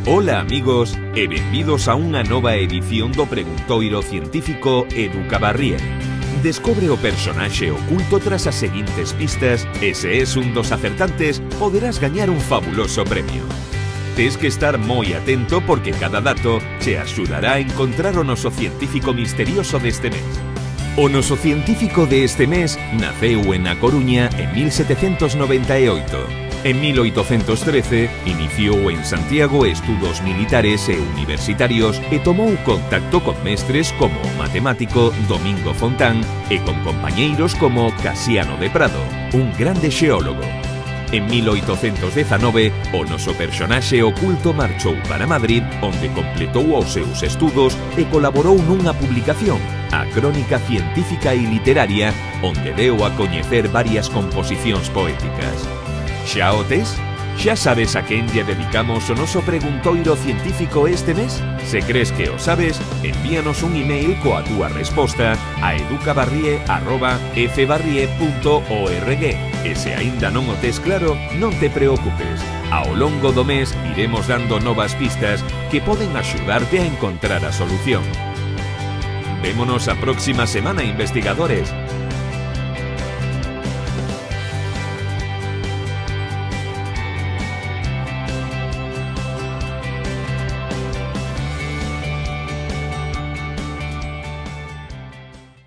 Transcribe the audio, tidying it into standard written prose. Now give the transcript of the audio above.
Ola amigos e benvidos a unha nova edición do preguntoiro científico Educabarrié. Descobre o personaxe oculto tras as seguintes pistas e se és un dos acertantes poderás gañar un fabuloso premio. Tes que estar moi atento porque cada dato che axudará a encontrar o noso científico misterioso deste mes. O noso científico deste mes naceu en A Coruña en 1798. En 1813 iniciou en Santiago estudos militares e universitarios e tomou contacto con mestres como o matemático Domingo Fontán e con compañeiros como Casiano de Prado, un grande xeólogo. En 1819, o noso personaxe oculto marchou para Madrid, onde completou os seus estudos e colaborou nunha publicación, a Crónica Científica e Literaria, onde deu a coñecer varias composicións poéticas. Xa o tes? Xa sabes a quen lle dedicamos o noso preguntoiro científico este mes? Se crees que o sabes, envíanos un email coa túa resposta a educabarrie@fbarrie.org e se aínda non o tes claro, non te preocupes. Ao longo do mes iremos dando novas pistas que poden axudarte a encontrar a solución. Vémonos a próxima semana, investigadores.